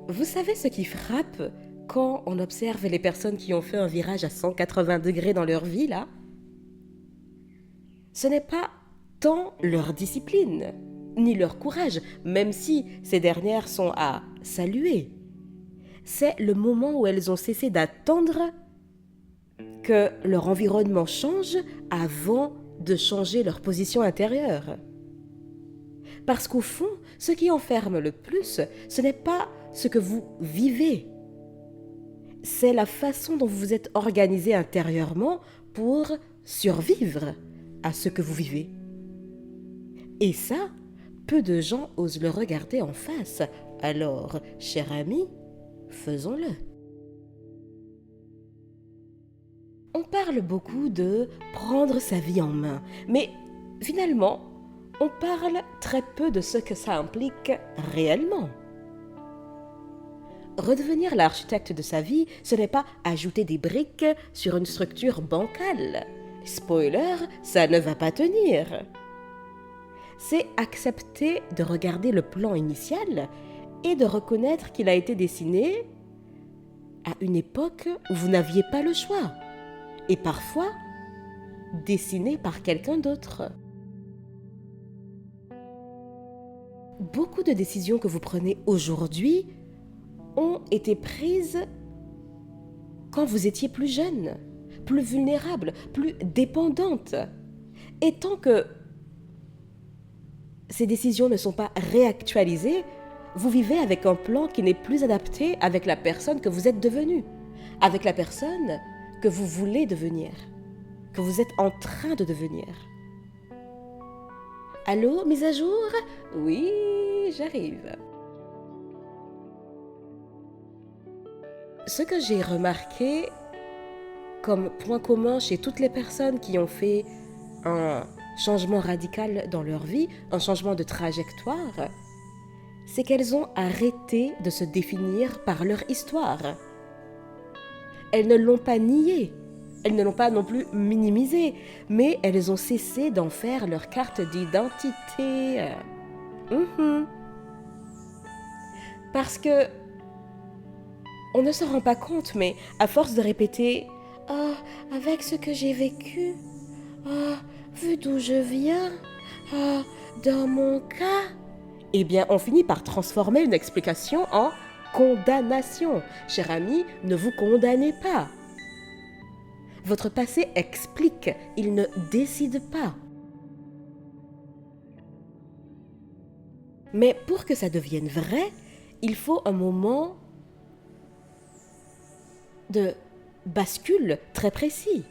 Vous savez ce qui frappe quand on observe les personnes qui ont fait un virage à 180 degrés dans leur vie, là? Ce n'est pas tant leur discipline, ni leur courage, même si ces dernières sont à saluer. C'est le moment où elles ont cessé d'attendre que leur environnement change avant de changer leur position intérieure. Parce qu'au fond, ce qui enferme le plus, ce n'est pas ce que vous vivez, c'est la façon dont vous vous êtes organisé intérieurement pour survivre à ce que vous vivez. Et ça, peu de gens osent le regarder en face. Alors, cher ami, faisons-le. On parle beaucoup de prendre sa vie en main, mais finalement, on parle très peu de ce que ça implique réellement. Redevenir l'architecte de sa vie, ce n'est pas ajouter des briques sur une structure bancale. Spoiler, ça ne va pas tenir. C'est accepter de regarder le plan initial et de reconnaître qu'il a été dessiné à une époque où vous n'aviez pas le choix. Et parfois, dessiné par quelqu'un d'autre. Beaucoup de décisions que vous prenez aujourd'hui ont été prises quand vous étiez plus jeune, plus vulnérable, plus dépendante. Et tant que ces décisions ne sont pas réactualisées, vous vivez avec un plan qui n'est plus adapté avec la personne que vous êtes devenue, avec la personne que vous voulez devenir, que vous êtes en train de devenir. Allô, mise à jour? Oui, j'arrive. Ce que j'ai remarqué comme point commun chez toutes les personnes qui ont fait un changement radical dans leur vie, un changement de trajectoire, c'est qu'elles ont arrêté de se définir par leur histoire. Elles ne l'ont pas nié, elles ne l'ont pas non plus minimisé, mais elles ont cessé d'en faire leur carte d'identité. Parce que on ne se rend pas compte, mais à force de répéter « Ah, avec ce que j'ai vécu, ah, vu d'où je viens, ah, dans mon cas… » Eh bien, on finit par transformer une explication en condamnation. Cher ami, ne vous condamnez pas. Votre passé explique, il ne décide pas. Mais pour que ça devienne vrai, il faut un moment de bascule très précis.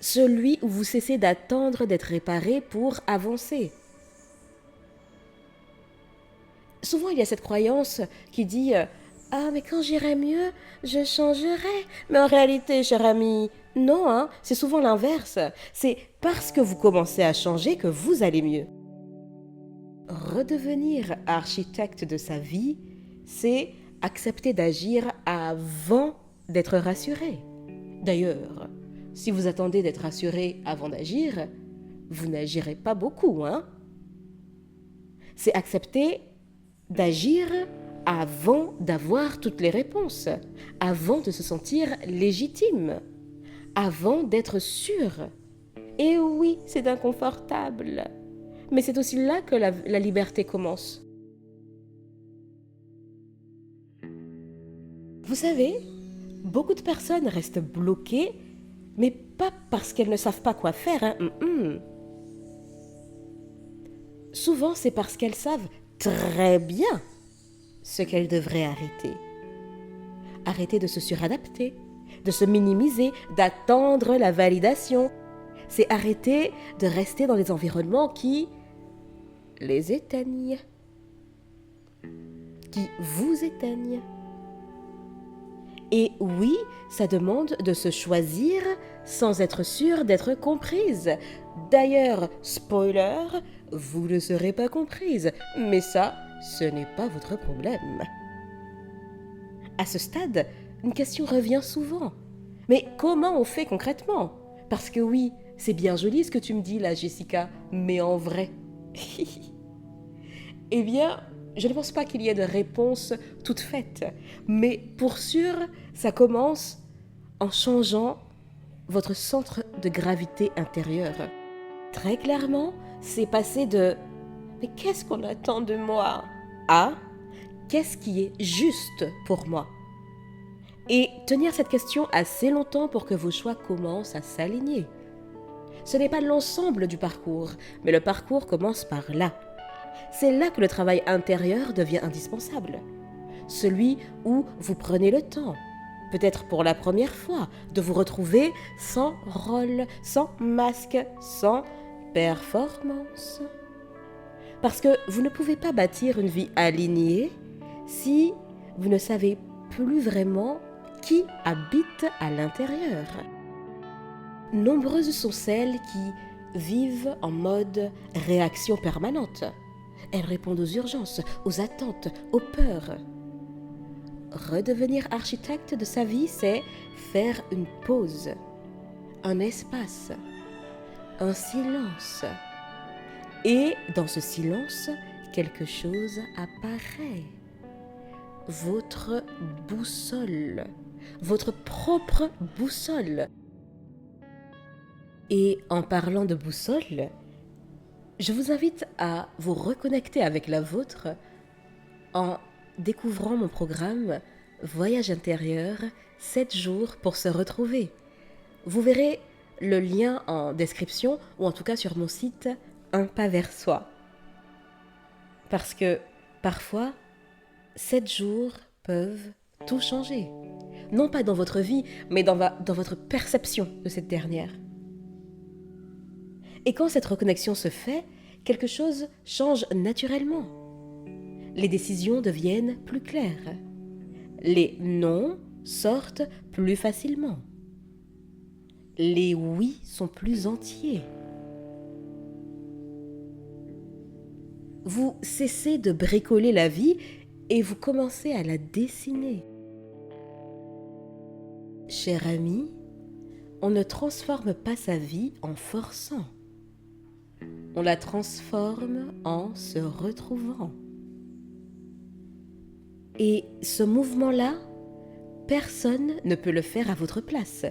Celui où vous cessez d'attendre d'être réparé pour avancer. Souvent, il y a cette croyance qui dit « Ah, mais quand j'irai mieux, je changerai. » Mais en réalité, cher ami, non, hein, c'est souvent l'inverse. C'est parce que vous commencez à changer que vous allez mieux. Redevenir architecte de sa vie, c'est accepter d'agir avant d'être rassuré. D'ailleurs, si vous attendez d'être rassuré avant d'agir, vous n'agirez pas beaucoup, hein? C'est accepter d'agir avant d'avoir toutes les réponses, avant de se sentir légitime, avant d'être sûr. Et oui, c'est inconfortable, mais c'est aussi là que la liberté commence. Vous savez, beaucoup de personnes restent bloquées, mais pas parce qu'elles ne savent pas quoi faire. Hein. Souvent, c'est parce qu'elles savent très bien ce qu'elles devraient arrêter. Arrêter de se suradapter, de se minimiser, d'attendre la validation. C'est arrêter de rester dans des environnements qui les éteignent, qui vous éteignent. Et oui, ça demande de se choisir sans être sûr d'être comprise. D'ailleurs, spoiler, vous ne serez pas comprise, mais ça, ce n'est pas votre problème. À ce stade, une question revient souvent. Mais comment on fait concrètement? Parce que oui, c'est bien joli ce que tu me dis là, Jessica, mais en vrai. Eh bien, Je ne pense pas qu'il y ait de réponse toute faite, mais pour sûr, ça commence en changeant votre centre de gravité intérieur. Très clairement, c'est passer de mais qu'est-ce qu'on attend de moi à qu'est-ce qui est juste pour moi? Et tenir cette question assez longtemps pour que vos choix commencent à s'aligner. Ce n'est pas l'ensemble du parcours, mais le parcours commence par là. C'est là que le travail intérieur devient indispensable. Celui où vous prenez le temps, peut-être pour la première fois, de vous retrouver sans rôle, sans masque, sans performance. Parce que vous ne pouvez pas bâtir une vie alignée si vous ne savez plus vraiment qui habite à l'intérieur. Nombreuses sont celles qui vivent en mode réaction permanente. Elles répondent aux urgences, aux attentes, aux peurs. Redevenir architecte de sa vie, c'est faire une pause, un espace, un silence. Et dans ce silence, quelque chose apparaît. Votre boussole, votre propre boussole. Et en parlant de boussole, je vous invite à vous reconnecter avec la vôtre en découvrant mon programme Voyage intérieur, 7 jours pour se retrouver. Vous verrez le lien en description ou en tout cas sur mon site Un pas vers soi. Parce que parfois, 7 jours peuvent tout changer. Non pas dans votre vie, mais dans votre perception de cette dernière. Et quand cette reconnexion se fait, quelque chose change naturellement. Les décisions deviennent plus claires. Les non sortent plus facilement. Les oui sont plus entiers. Vous cessez de bricoler la vie et vous commencez à la dessiner. Cher ami, on ne transforme pas sa vie en forçant. On la transforme en se retrouvant. Et ce mouvement-là, personne ne peut le faire à votre place.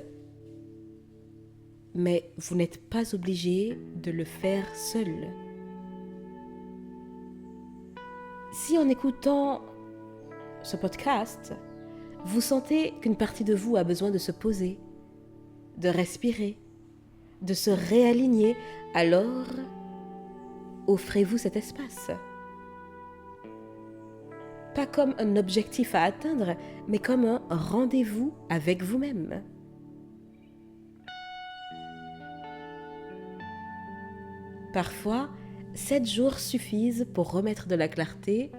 Mais vous n'êtes pas obligé de le faire seul. Si en écoutant ce podcast, vous sentez qu'une partie de vous a besoin de se poser, de respirer, de se réaligner, alors offrez-vous cet espace. Pas comme un objectif à atteindre, mais comme un rendez-vous avec vous-même. Parfois, 7 jours suffisent pour remettre de la clarté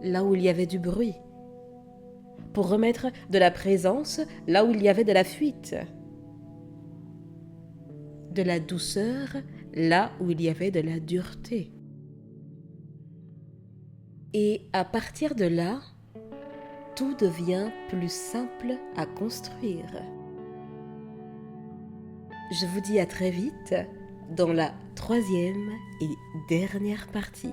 là où il y avait du bruit, pour remettre de la présence là où il y avait de la fuite, de la douceur là où il y avait de la dureté. Et à partir de là, tout devient plus simple à construire. Je vous dis à très vite dans la 3e et dernière partie.